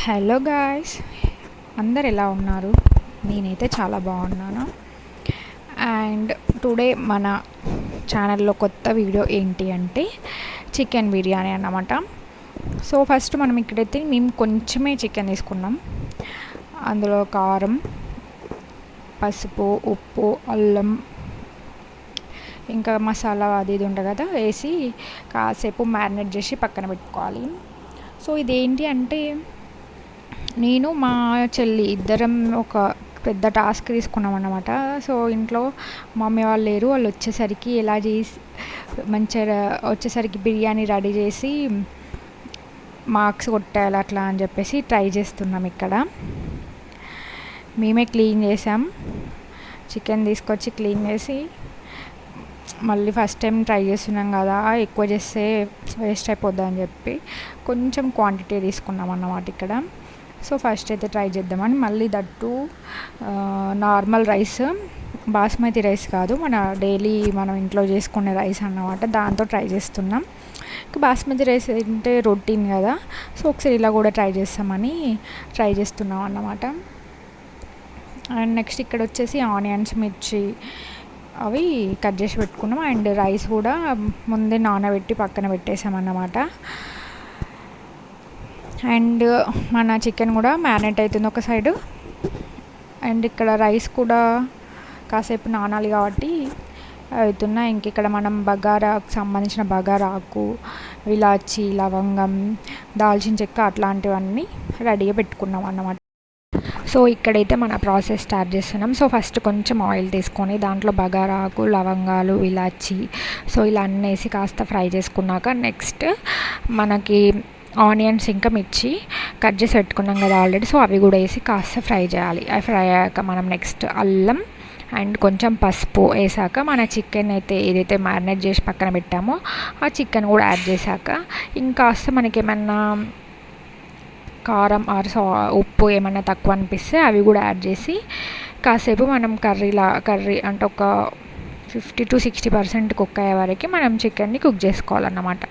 Hello guys, అందరు ఎలా ఉన్నారు? నేనైతే చాలా బాగున్నాను. అండ్ టుడే మన ఛానల్లో కొత్త వీడియో ఏంటి అంటే చికెన్ బిర్యానీ అన్నమాట. సో ఫస్ట్ మనం ఇక్కడైతే మేము కొంచెమే చికెన్ తీసుకున్నాం. అందులో కారం, పసుపు, ఉప్పు, అల్లం, ఇంకా మసాలా అది ఇది ఉంటుంది కదా, వేసి కాసేపు మ్యారినేట్ చేసి పక్కన పెట్టుకోవాలి. సో ఇదేంటి అంటే నేను మా చెల్లి ఇద్దరం ఒక పెద్ద టాస్క్ తీసుకున్నాం అన్నమాట. సో ఇంట్లో మమ్మీ వాళ్ళు లేరు, వాళ్ళు వచ్చేసరికి ఎలా చేసి మంచిగా వచ్చేసరికి బిర్యానీ రెడీ చేసి మార్క్స్ కొట్టాలి అట్లా అని చెప్పేసి ట్రై చేస్తున్నాం. ఇక్కడ మేమే క్లీన్ చేసాం, చికెన్ తీసుకొచ్చి క్లీన్ చేసి మళ్ళీ ఫస్ట్ టైం ట్రై చేస్తున్నాం కదా, ఎక్కువ చేస్తే వేస్ట్ అయిపోద్ది అని చెప్పి కొంచెం క్వాంటిటీ తీసుకున్నాం అన్నమాట ఇక్కడ. సో ఫస్ట్ అయితే ట్రై చేద్దామని, మళ్ళీ that normal rice, basmati rice కాదు, మన డైలీ మనం ఇంట్లో చేసుకునే రైస్ అన్నమాట, దాంతో ట్రై చేస్తున్నాం. బాస్మతి రైస్ అంటే రొటీన్ కదా, సో ఒకసారి ఇలా కూడా ట్రై చేస్తామని ట్రై చేస్తున్నాం అన్నమాట. అండ్ నెక్స్ట్ ఇక్కడ వచ్చేసి ఆనియన్స్, మిర్చి అవి కట్ చేసి పెట్టుకున్నాం. అండ్ రైస్ కూడా ముందే నానబెట్టి పక్కన పెట్టేసామన్నమాట. అండ్ మన చికెన్ కూడా మ్యారినేట్ అవుతుంది ఒక సైడు. అండ్ ఇక్కడ రైస్ కూడా కాసేపు నానాలి కాబట్టి అవుతున్నా. ఇంక ఇక్కడ మనం బగారాకు సంబంధించిన బగారాకు, ఇలాచి, లవంగం, దాల్చిన చెక్క అట్లాంటివన్నీ రెడీగా పెట్టుకున్నాం అన్నమాట. సో ఇక్కడైతే మన ప్రాసెస్ స్టార్ట్ చేస్తున్నాం. సో ఫస్ట్ కొంచెం ఆయిల్ తీసుకొని దాంట్లో బగారాకు, లవంగాలు, ఇలాచి, సో ఇలా అన్నీ వేసి కాస్త ఫ్రై చేసుకున్నాక నెక్స్ట్ మనకి ఆనియన్స్ ఇంకా మిర్చి కట్ చేసి పెట్టుకున్నాం కదా ఆల్రెడీ, సో అవి కూడా వేసి కాస్త ఫ్రై చేయాలి. అవి ఫ్రై అయ్యాక మనం నెక్స్ట్ అల్లం అండ్ కొంచెం పసుపు వేసాక మన చికెన్ అయితే ఏదైతే మ్యారినేట్ చేసి పక్కన పెట్టామో ఆ చికెన్ కూడా యాడ్ చేశాక ఇంకాస్త మనకి ఏమన్నా కారం ఆర్ ఉప్పు ఏమన్నా తక్కువ అనిపిస్తే అవి కూడా యాడ్ చేసి కాసేపు మనం కర్రీ అంటే ఒక 50 to 60% కుక్ అయ్యే వరకు మనం చికెన్ని కుక్ చేసుకోవాలన్నమాట.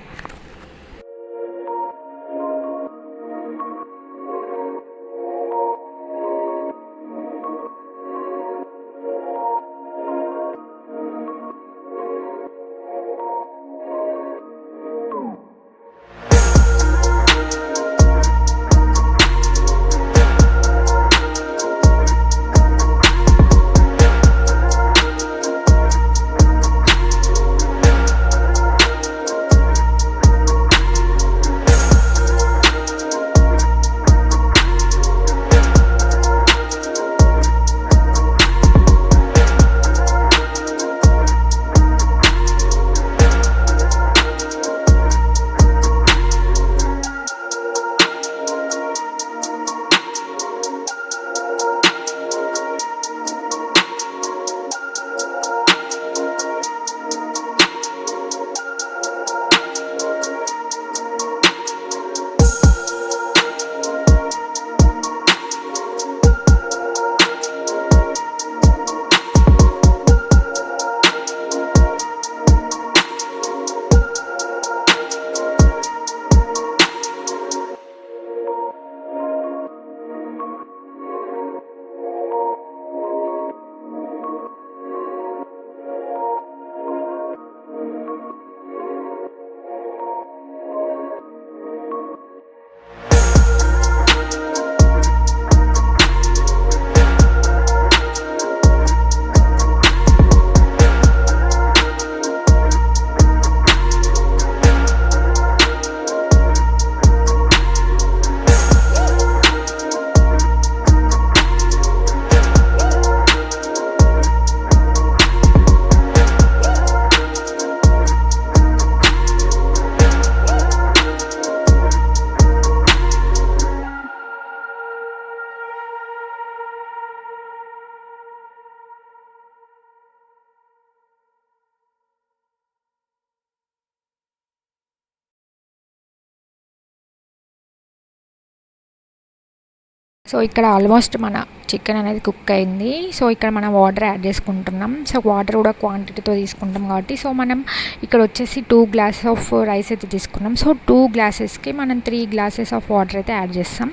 సో ఇక్కడ ఆల్మోస్ట్ మన చికెన్ అనేది కుక్ అయింది. సో ఇక్కడ మనం వాటర్ యాడ్ చేసుకుంటున్నాం. సో వాటర్ కూడా క్వాంటిటీతో తీసుకుంటాం కాబట్టి, సో మనం ఇక్కడ వచ్చేసి 2 గ్లాసెస్ ఆఫ్ రైస్ అయితే తీసుకున్నాం. సో 2 గ్లాసెస్కి మనం 3 గ్లాసెస్ ఆఫ్ వాటర్ అయితే యాడ్ చేస్తాం.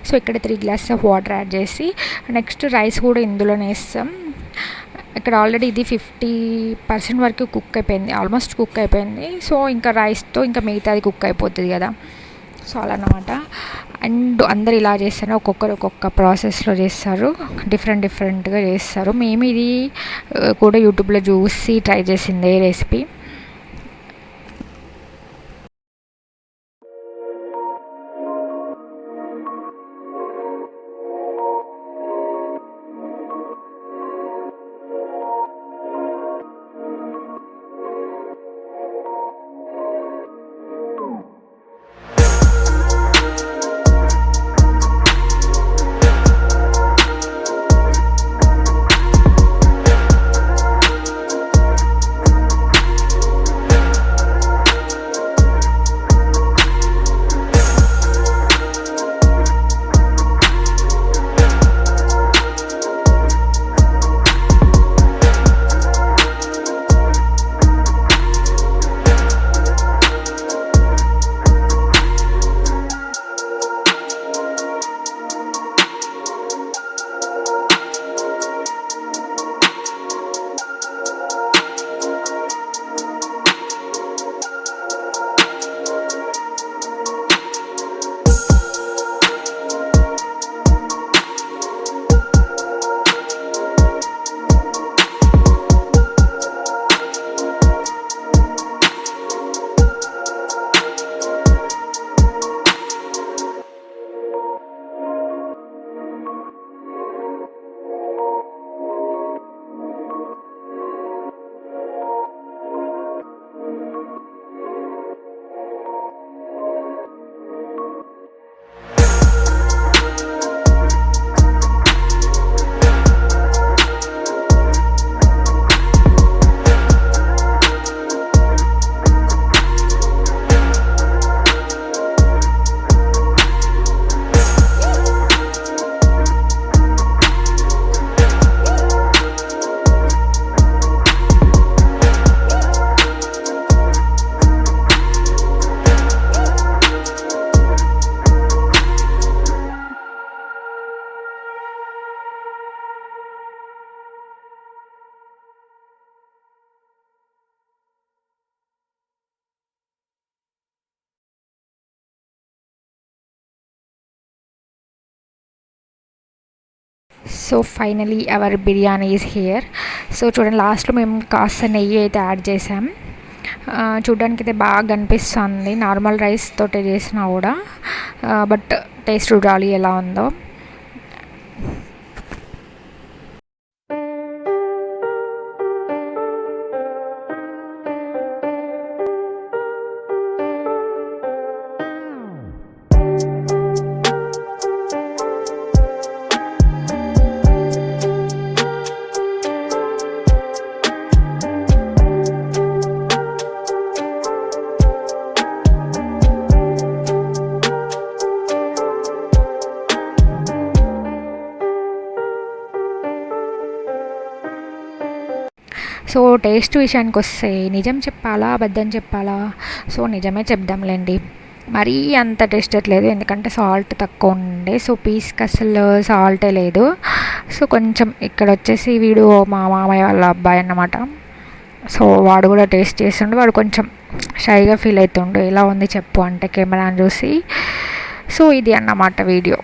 సో ఇక్కడ 3 గ్లాసెస్ ఆఫ్ వాటర్ యాడ్ చేసి నెక్స్ట్ రైస్ కూడా ఇందులోనే వేస్తాం. ఇక్కడ ఆల్రెడీ ఇది 50% వరకు కుక్ అయిపోయింది, ఆల్మోస్ట్ కుక్ అయిపోయింది. సో ఇంకా రైస్తో ఇంకా మిగతాది కుక్ అయిపోతుంది కదా, సో అలా అన్నమాట. అండ్ అందరు ఇలా చేస్తారు, ఒక్కొక్కరు ఒక్కొక్క ప్రాసెస్లో చేస్తారు, డిఫరెంట్గా చేస్తారు. మేము ఇది కూడా యూట్యూబ్లో చూసి ట్రై చేసింది recipe. So finally our biryani is here. So చూడండి, లాస్ట్లో మేము కాస్త నెయ్యి అయితే యాడ్ చేసాం. చూడ్డానికి అయితే బాగా అనిపిస్తుంది, నార్మల్ రైస్ తోటి చేసినా కూడా. బట్ టేస్ట్ చూడాలి ఎలా ఉందో. సో టేస్ట్ విషయానికి వస్తే నిజం చెప్పాలా అబద్ధం చెప్పాలా? సో నిజమే చెప్దాంలేండి, మరీ అంత టేస్ట్ లేదు, ఎందుకంటే సాల్ట్ తక్కువ ఉండే. సో పీస్కి అసలు సాల్టే లేదు. సో కొంచెం ఇక్కడ వచ్చేసి వీడు మా మామయ్య వాళ్ళ అబ్బాయి అన్నమాట. సో వాడు కూడా టేస్ట్ చేస్తుండే, వాడు కొంచెం షైగా ఫీల్ అవుతుండే, ఎలా ఉంది చెప్పు అంటే కెమెరాని చూసి. సో ఇది అన్నమాట వీడియో.